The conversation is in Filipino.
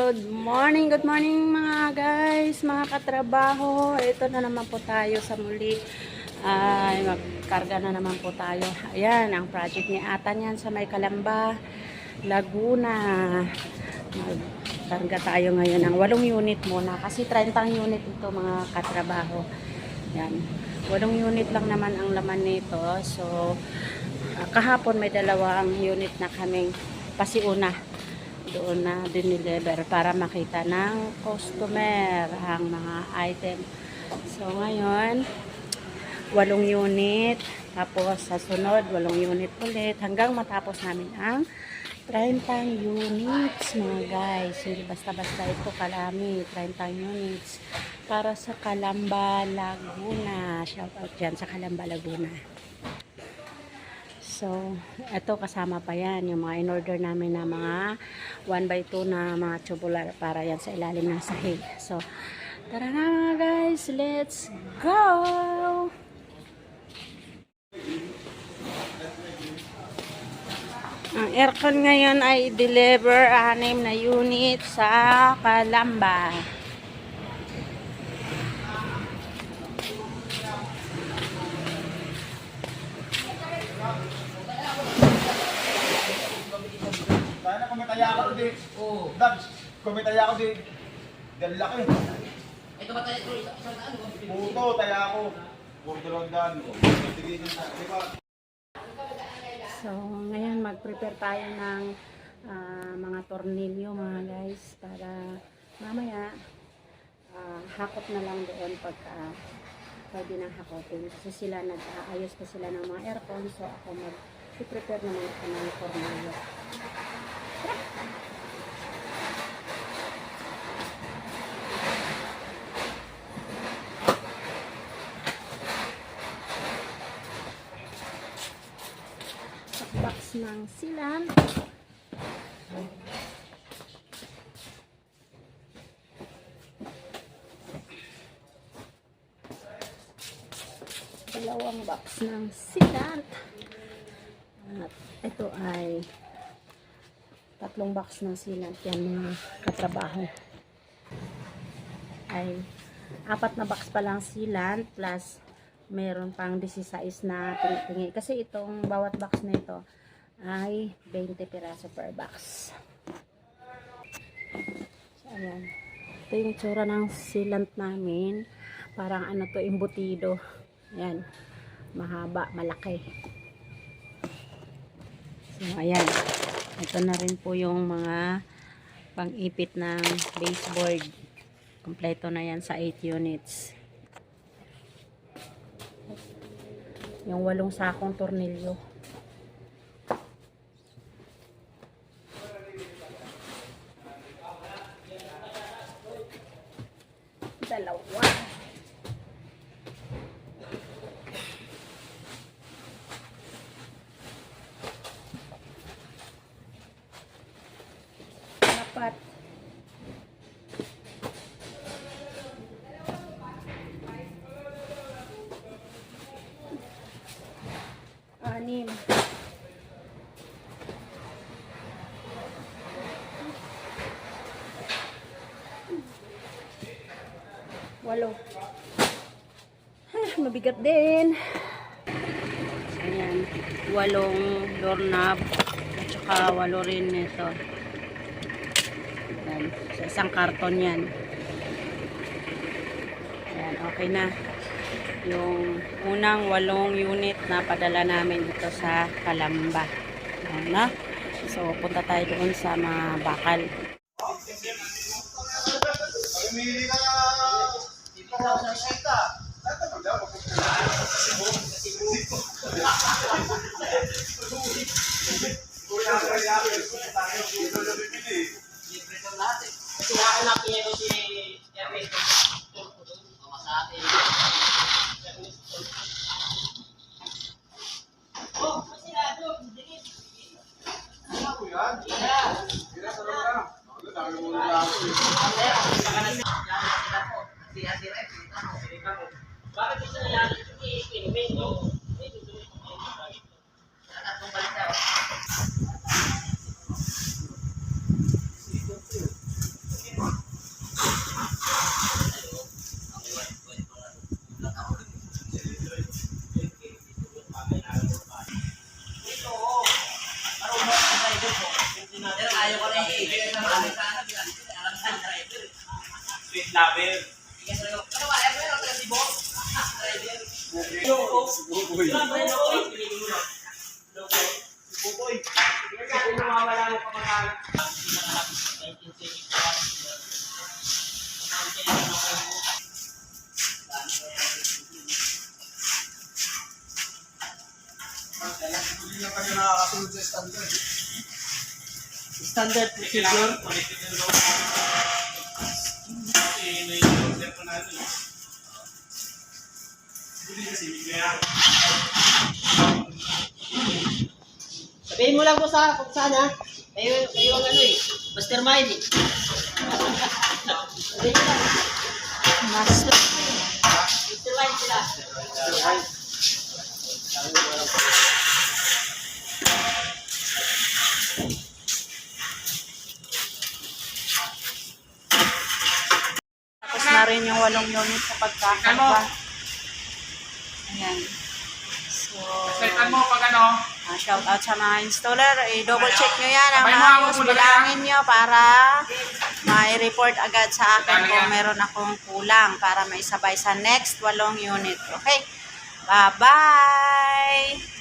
Good morning mga guys, mga katrabaho. Ito na naman po tayo sa muli. Ay, magkarga na naman po tayo. Ayan, ang project ni Atan yan sa May Calamba, Laguna. Magkarga tayo ngayon ng 8 unit muna. Kasi 30 unit ito mga katrabaho. Ayan, 8 unit lang naman ang laman nito. So, kahapon may 2 unit na kaming pasiuna doon na dinideliver para makita ng customer ang mga item. So ngayon 8 unit, tapos sa sunod 8 unit ulit hanggang matapos namin ang 30 units mga guys. Hindi basta-basta ito kalami, 30 units para sa Calamba, Laguna. Shout out dyan sa Calamba, Laguna. So, ito kasama pa yan, yung mga in-order namin na mga 1x2 na mga tubular para yan sa ilalim ng sahig. So, tara na mga guys, let's go! Ang aircon ngayon ay deliver 6 na unit sa Calamba. Sana kumitaya ako di. Oo. Dabs, kumitaya ako di. Dali laki. Ito ba tayo isang ano? Puto, taya ako. Puto lang dan. So, ngayon mag-prepare tayo ng mga tornilyo mga guys para mamaya hakot na lang doon pagka pwede nang hakotin. Kasi sila nag-aayos pa sila ng mga aircon. So, ako mag-prepare naman ako ng tornilyo. Box ng silan. Dalawang box ng silan. At ito ay 3 box ng silan. Yan mga katrabaho. Ay 4 na box pa lang silan plus meron pang 16 na tingi. Kasi itong bawat box na ito ay 20 piraso per box. So, ayan. Ito yung tsura ng sealant namin. Parang ano to, embutido. Ayan. Mahaba, malaki. So, ayan. Ito na rin po yung mga pang-ipit ng baseboard. Kompleto na yan sa 8 units. Yung 8 sakong tornilyo. Dalawa. Dapat. Anim. Walo. Mabigat din. Ayan. 8 doorknob. At saka 8 rin nito. Ayan. Sa isang karton yan. Ayan. Okay na. Yung unang 8 unit na padala namin dito sa Calamba. Ayan na. So, punta tayo doon sa mga bakal. Pamili ka ito sa sita. Bakit gusto nila i-inumin? snapper. Ano ba? Ano ba? Si Bob? Driver. Buboy. Buboy. Kaya nawawala mo pa mga 1975. Hindi na kayo nakakasunod sa standard. Standard procedure. Kailangan connected na daw. Kasi may order pa natin. Hindi kasi bigla. Sabihin mo lang po sa kung saan ha. Kayo ang ano eh. Mastermind eh. Sabihin mo lang. Master. Mastermind sila. Tapos na rin yung 8 unit sa pagkakarga. Ayan. So, Setan mo pag ano. shout out sa mga installer. I-double check nyo yan ang Abay mo, maayos. ako muna Bilangin nyo para mai-report agad sa akin kung meron akong kulang para maisabay sa next 8 unit. Okay? Bye-bye!